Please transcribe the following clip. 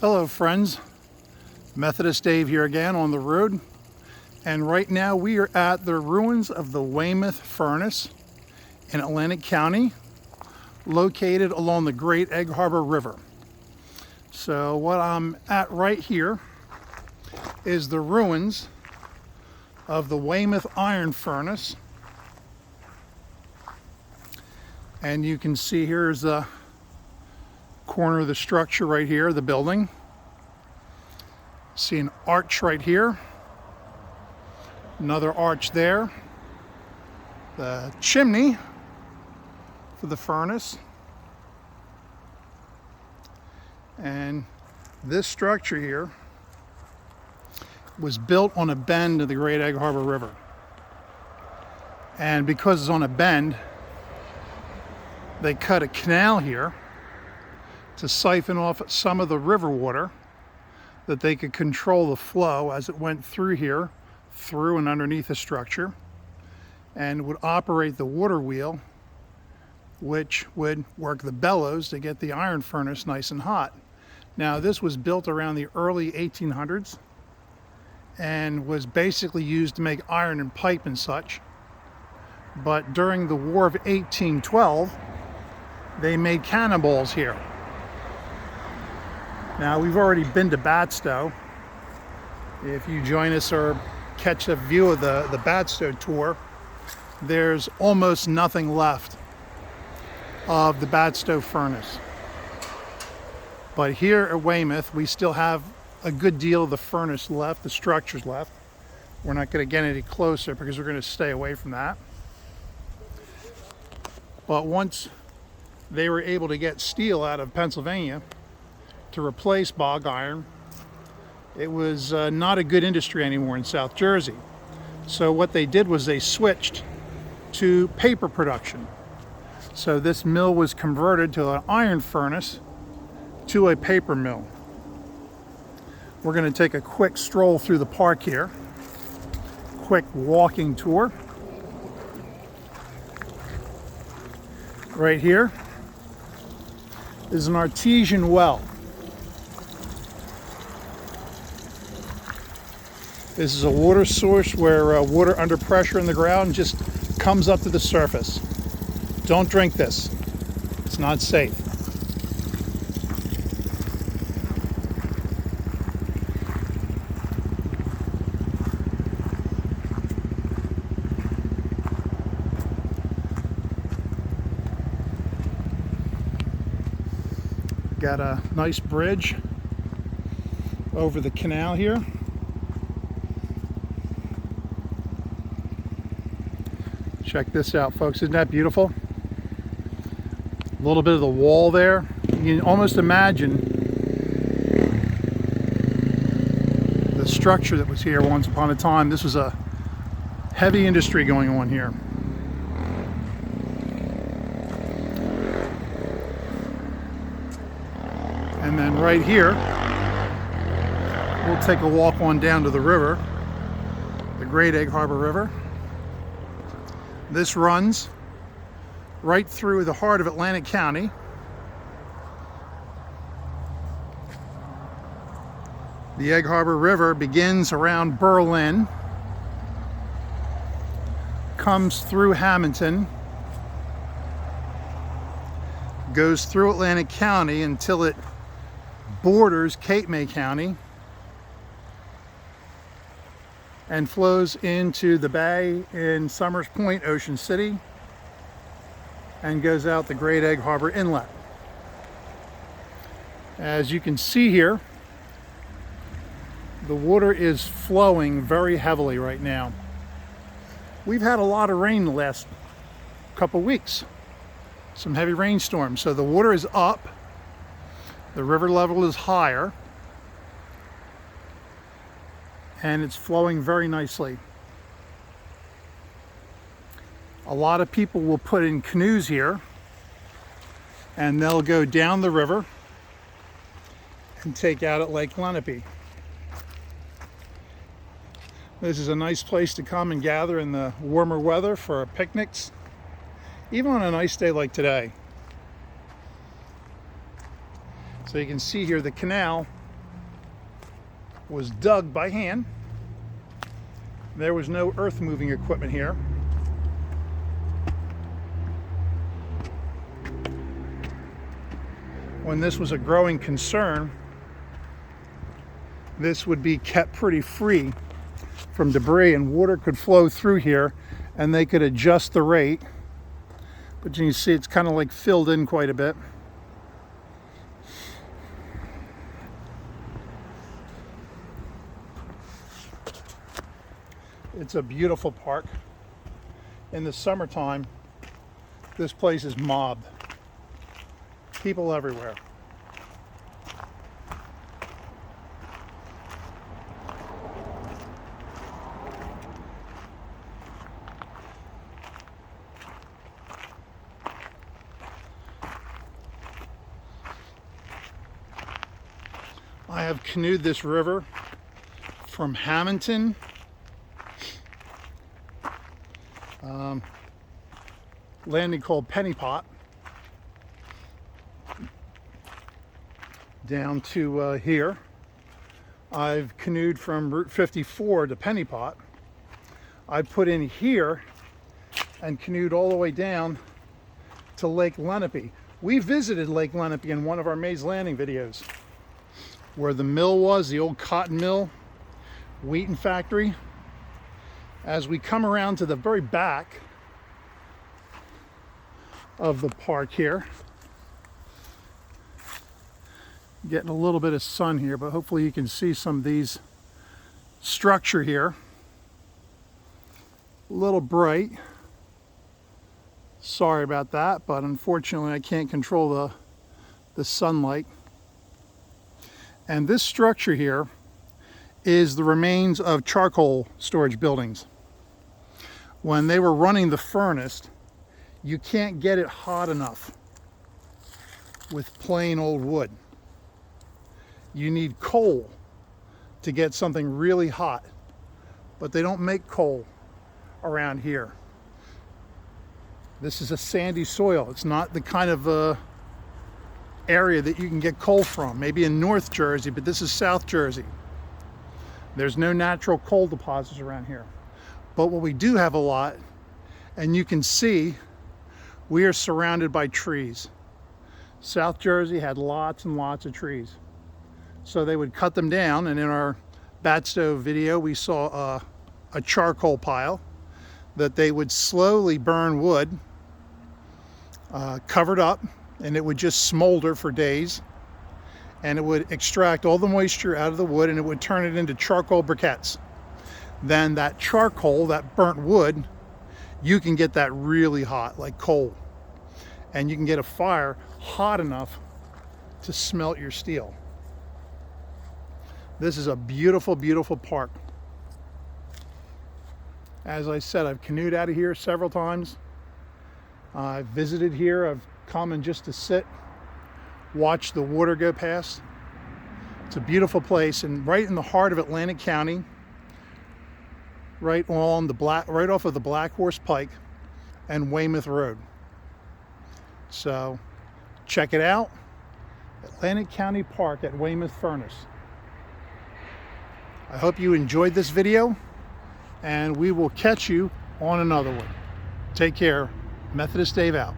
Hello friends, Methodist Dave here again on the road, and right now we are at the ruins of the Weymouth Furnace in Atlantic County, located along the Great Egg Harbor River. So what I'm at right here is the ruins of the Weymouth Iron Furnace, and you can see here's the corner of the structure right here, the building. See an arch right here, another arch there, the chimney for the furnace, and this structure here was built on a bend of the Great Egg Harbor River. And because it's on a bend, they cut a canal here to siphon off some of the river water that they could control the flow as it went through here, through and underneath the structure, and would operate the water wheel, which would work the bellows to get the iron furnace nice and hot. Now, this was built around the early 1800s and was basically used to make iron and pipe and such. But during the War of 1812, they made cannonballs here. Now, we've already been to Badstow. If you join us or catch a view of the Badstow tour, there's almost nothing left of the Badstow furnace. But here at Weymouth, we still have a good deal of the furnace left, the structures left. We're not going to get any closer because we're going to stay away from that. But once they were able to get steel out of Pennsylvania to replace bog iron, it was not a good industry anymore in South Jersey. So what they did was they switched to paper production. So this mill was converted to an iron furnace to a paper mill. We're going to take a quick stroll through the park here. Quick walking tour. Right here is an artesian well. This is a water source where water under pressure in the ground just comes up to the surface. Don't drink this. It's not safe. Got a nice bridge over the canal here. Check this out, folks. Isn't that beautiful? A little bit of the wall there. You can almost imagine the structure that was here once upon a time. This was a heavy industry going on here. And then right here, we'll take a walk on down to the river, the Great Egg Harbor River. This runs right through the heart of Atlantic County. The Egg Harbor River begins around Berlin, comes through Hamilton, goes through Atlantic County until it borders Cape May County, and flows into the bay in Summers Point, Ocean City, and goes out the Great Egg Harbor Inlet. As you can see here, the water is flowing very heavily right now. We've had a lot of rain the last couple weeks, some heavy rainstorms, so the water is up, the river level is higher, and it's flowing very nicely. A lot of people will put in canoes here, and they'll go down the river and take out at Lake Lenape. This is a nice place to come and gather in the warmer weather for picnics, even on a nice day like today. So you can see here the canal was dug by hand. There was no earth moving equipment here. When this was a growing concern, this would be kept pretty free from debris, and water could flow through here and they could adjust the rate. But you can see it's kind of like filled in quite a bit. It's a beautiful park. In the summertime, this place is mobbed. People everywhere. I have canoed this river from Hamilton landing called Penny Pot down to here. I've canoed from Route 54 to Penny Pot. I put in here and canoed all the way down to Lake Lenape. We visited Lake Lenape in one of our Mays Landing videos, where the mill was, the old cotton mill, wheaten factory. As we come around to the very back of the park here, getting a little bit of sun here, but hopefully you can see some of these structure here. A little bright. Sorry about that, but unfortunately I can't control the sunlight. And this structure here is the remains of charcoal storage buildings. When they were running the furnace, you can't get it hot enough with plain old wood. You need coal to get something really hot, but they don't make coal around here. This is a sandy soil. It's not the kind of area that you can get coal from. Maybe in North Jersey, but this is South Jersey. There's no natural coal deposits around here. But what we do have a lot, and you can see, we are surrounded by trees. South Jersey had lots and lots of trees. So they would cut them down, and in our bat stove video, we saw a charcoal pile that they would slowly burn wood, covered up, and it would just smolder for days, and it would extract all the moisture out of the wood, and it would turn it into charcoal briquettes. Then that charcoal, that burnt wood, you can get that really hot, like coal, and you can get a fire hot enough to smelt your steel. This is a beautiful, beautiful park. As I said, I've canoed out of here several times. I've visited here. I've come in just to sit, watch the water go past. It's a beautiful place, and right in the heart of Atlantic County, right off of the Black Horse Pike and Weymouth Road. So check it out. Atlantic County Park at Weymouth Furnace. I hope you enjoyed this video, and we will catch you on another one. Take care. Methodist Dave out.